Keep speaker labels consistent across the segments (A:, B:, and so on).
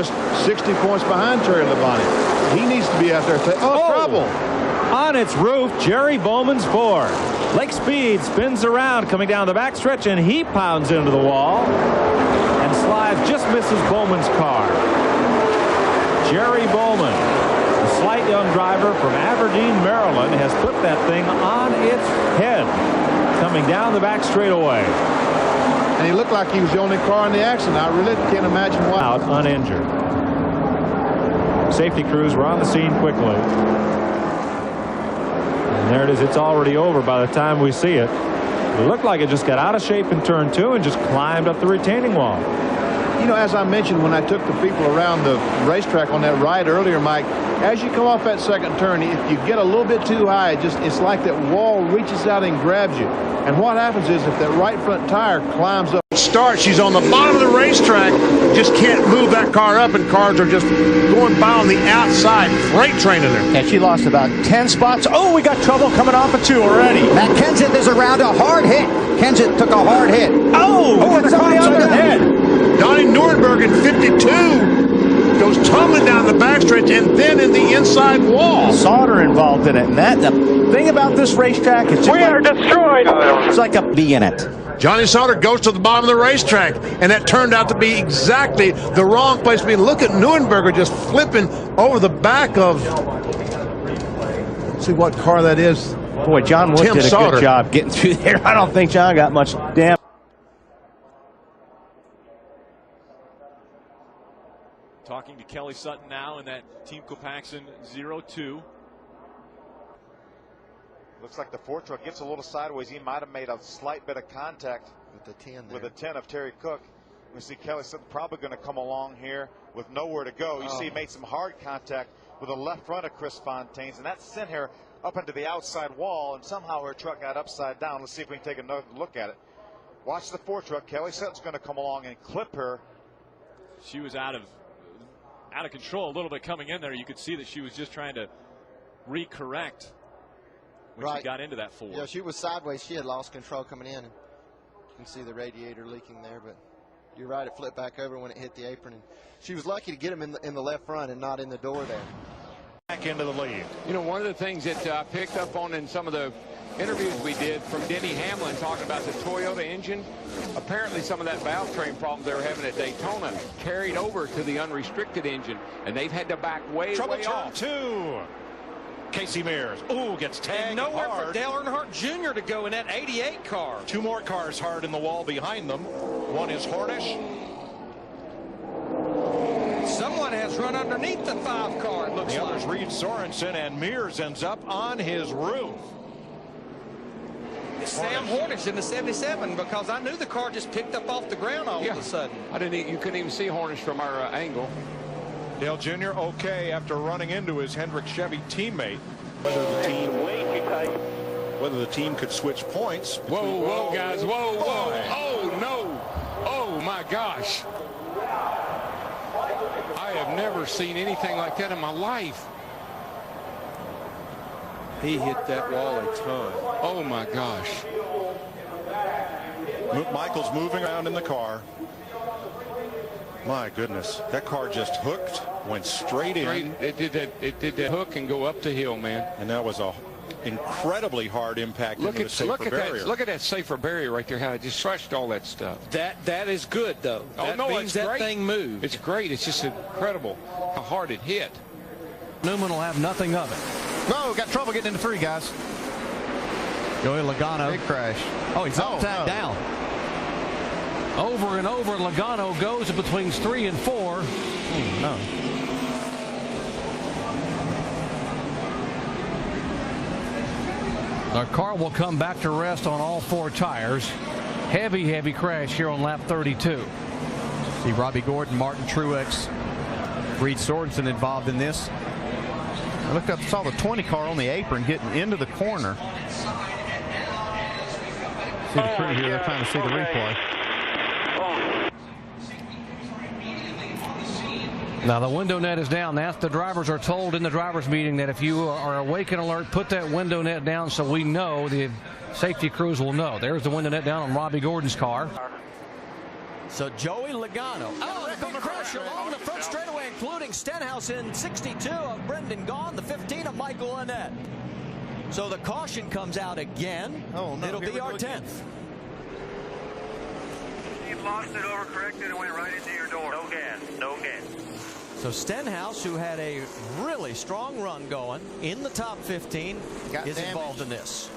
A: Just 60 points behind Terry Labonte. He needs to be out there. Trouble.
B: On its roof, Jerry Bowman's Ford. Lake Speed spins around coming down the backstretch, and he pounds into the wall. And slides, just misses Bowman's car. Jerry Bowman, a slight young driver from Aberdeen, Maryland, has put that thing on its head coming down the back straightaway.
A: And he looked like he was the only car in the accident. I really can't imagine why.
B: Out uninjured. Safety crews were on the scene quickly. And there it is. It's already over by the time we see it. It looked like it just got out of shape in turn 2 and just climbed up the retaining wall.
A: You know, as I mentioned when I took the people around the racetrack on that ride earlier, Mike, as you come off that second turn, if you get a little bit too high, it's like that wall reaches out and grabs you. And what happens is if that right front tire climbs up.
C: Start, she's on the bottom of the racetrack, just can't move that car up, and cars are just going by on the outside, freight training her.
D: And she lost about 10 spots. Oh, we got trouble coming off of 2 already. Matt Kenseth is around a hard hit. Kenseth took a hard hit.
B: Oh,
D: it's somebody on the head.
C: Donnie Nuremberg in 52 goes tumbling down the backstretch and then in the inside wall.
D: Solder involved in it. And the thing about this racetrack is
E: we are destroyed.
D: It's like a bee in it.
C: Johnny Sauter goes to the bottom of the racetrack, and that turned out to be exactly the wrong place to be. Look at Nuremberger just flipping over the back of, let's see what car that is.
D: Boy, John Wood did a good job getting through there. I don't think John got much damage.
F: Talking to Kelly Sutton now in that Team Copaxson 02.
G: Looks like the Ford truck gets a little sideways. He might have made a slight bit of contact with the 10 of Terry Cook. We see Kelly Sutton probably going to come along here with nowhere to go. You see he made some hard contact with the left front of Chris Fontaine's, and that sent her up into the outside wall, and somehow her truck got upside down. Let's see if we can take another look at it. Watch the Ford truck. Kelly Sutton's going to come along and clip her.
F: She was out of control a little bit coming in there. You could see that she was just trying to recorrect when she got into that Ford.
H: Yeah, she was sideways. She had lost control coming in. You can see the radiator leaking there, but you're right, it flipped back over when it hit the apron. And she was lucky to get him in the left front and not in the door there.
B: Back into the lead.
I: You know, one of the things that I picked up on in some of the interviews we did from Denny Hamlin talking about the Toyota engine, apparently some of that valve train problem they were having at Daytona carried over to the unrestricted engine, and they've had to back way off.
B: 2. Casey Mears, gets tagged
J: and nowhere
B: hard.
J: for Dale Earnhardt Jr. to go in that 88 car.
B: 2 more cars hard in the wall behind them. One is Hornish.
J: Someone has run underneath the 5 car, it looks
B: The
J: like.
B: others, Reed Sorensen, and Mears ends up on his roof.
J: Sam Hornish in the 77, because I knew the car just picked up off the ground all of a sudden.
I: You couldn't even see Hornish from our angle.
B: Dale Jr. okay after running into his Hendrick Chevy teammate. Whether the team could switch points.
I: Whoa, guys, whoa. Oh, no. Oh, my gosh. I have never seen anything like that in my life.
J: He hit that wall a ton.
I: Oh, my gosh.
B: Michael's moving around in the car. My goodness, that car just hooked, went straight in.
I: It did that hook and go up the hill, man.
B: And that was a incredibly hard impact into the safer barrier.
I: Look at that safer barrier right there, how it just crushed all that stuff.
J: That is good, though. That means that thing moved.
I: It's great. It's just incredible how hard it hit.
K: Newman will have nothing of it.
D: Whoa, got trouble getting into 3, guys.
K: Joey Logano.
D: Big crash.
K: Oh, he's upside down. Over and over, Logano goes between 3 and 4.
D: No.
K: Our car will come back to rest on all 4 tires. Heavy crash here on lap 32.
D: See Robbie Gordon, Martin Truex, Reed Sorensen involved in this. I looked up, saw the 20 car on the apron getting into the corner. See the crew here, they're trying to see the replay.
K: Now the window net is down. The drivers are told in the drivers meeting that if you are awake and alert, put that window net down so we know, the safety crews will know. There's the window net down on Robbie Gordon's car.
J: So Joey Logano. Oh, big crash along the front
E: back straightaway, including Stenhouse in 62 of Brendan Gaughan, the 15 of Michael Annett. So the caution comes out again.
D: Oh, no.
E: It'll be our 10th.
L: You lost it, overcorrected, and went right into your door. No gas, no gas.
E: So Stenhouse, who had a really strong run going in the top 15, is involved in this.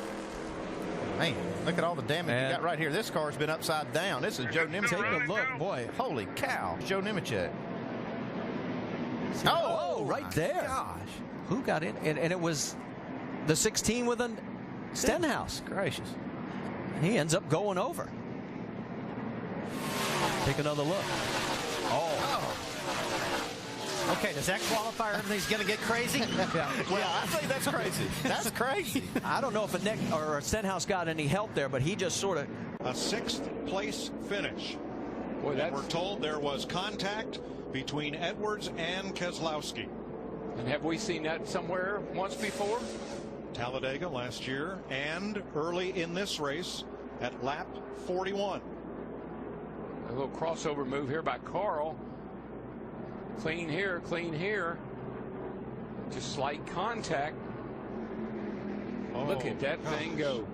D: Man, look at all the damage you got right here. This car's been upside down. This is Joe Nemechek.
E: Take a look, boy.
D: Holy cow, Joe Nemechek.
E: Oh, right there.
D: Gosh.
E: Who got in? And it was the 16 with a Stenhouse.
D: Gracious.
E: He ends up going over. Take another look.
D: Okay, does that qualify? Everything's going to get crazy?
E: Yeah,
D: I think that's crazy. That's crazy.
E: I don't know if a Stenhouse got any help there, but he just sort of.
M: A 6th place finish.
I: Boy,
M: we're told there was contact between Edwards and Keselowski.
I: And have we seen that somewhere once before?
M: Talladega last year and early in this race at lap 41.
I: A little crossover move here by Carl. Clean here, clean here. Just slight contact. Look at that thing go.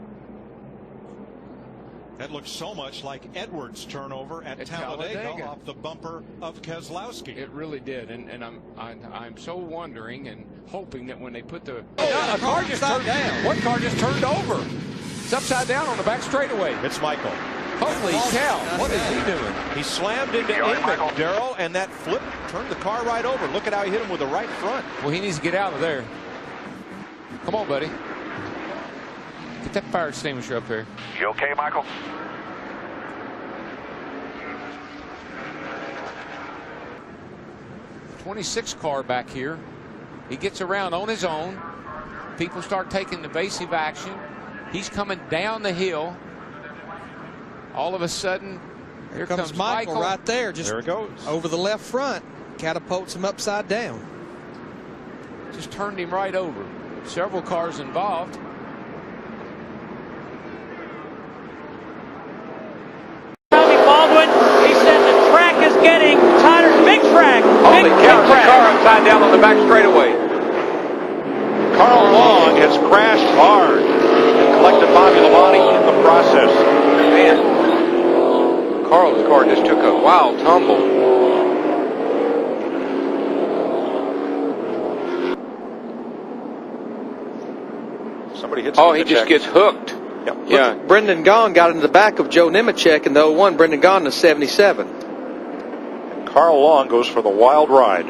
M: That looks so much like Edwards' turnover at Talladega off the bumper of Keselowski.
I: It really did, and I'm so wondering and hoping that when they put the
J: car just turned down.
I: One car just turned over. It's upside down on the back straightaway.
B: It's Michael.
I: Holy cow! What is he doing?
B: He slammed into Amick, Darrell, and that flip turned the car right over. Look at how he hit him with the right front.
I: Well, he needs to get out of there. Come on, buddy. Get that fire extinguisher up here.
L: You okay, Michael?
I: '26 car back here. He gets around on his own. People start taking evasive action. He's coming down the hill. All of a sudden, here comes Michael
J: right there. Just
B: there it goes.
J: Over the left front. Catapults him upside down.
I: Just turned him right over. Several cars involved.
N: Baldwin, he said the track is getting tighter. Big track.
I: Holy cow, the car upside down on the back straightaway.
O: Carl Long has crashed hard and collected Bobby Labonte in the process.
I: Man, Carl's car just took a wild tumble.
O: Somebody hits.
I: Oh, he just gets hooked.
O: Yep.
J: Yeah. Brendan Gaughan got into the back of Joe Nemechek in the 01. Brendan Gaughan in 77.
O: Carl Long goes for the wild ride.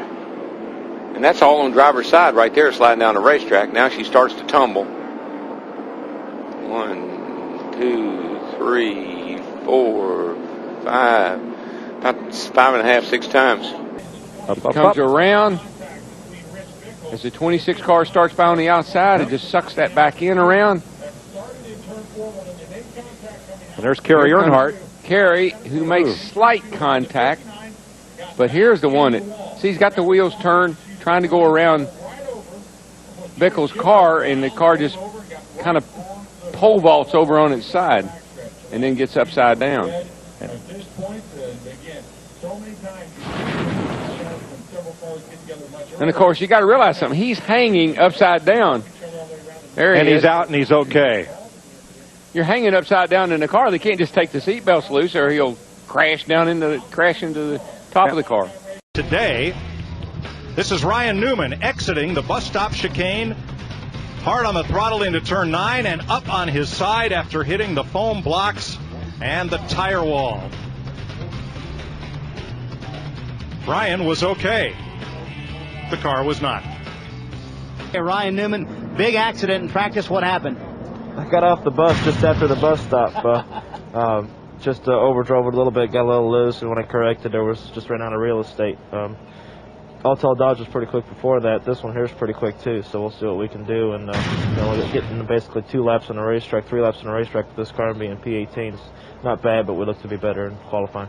I: And that's all on driver's side right there, sliding down the racetrack. Now she starts to tumble. 1, 2, 3, 4, 5. About 5.5, 6 times.
P: Comes around. As the 26 car starts by on the outside, it just sucks that back in around.
B: And there's Kerry Earnhardt.
P: Kerry, who makes slight contact. But here's the one that, see, he's got the wheels turned, trying to go around Bickle's car, and the car just kind of pole vaults over on its side and then gets upside down. And of course, you got to realize something. He's hanging upside down. There he is.
B: And he's out and he's okay.
P: You're hanging upside down in the car. They can't just take the seatbelts loose or he'll crash into the top of the car.
B: Today, this is Ryan Newman exiting the bus stop chicane, hard on the throttle into turn 9 and up on his side after hitting the foam blocks and the tire wall. Ryan was okay. The car was not.
Q: Hey, Ryan Newman, big accident in practice. What happened?
R: I got off the bus just after the bus stop. Just overdrove it a little bit, got a little loose, and when I corrected, there was just ran out of real estate. All-Tall Dodge was pretty quick before that. This one here is pretty quick too, so we'll see what we can do. And we're getting basically 2 laps on the racetrack, 3 laps on the racetrack with this car being P18. It's not bad, but we look to be better in qualifying.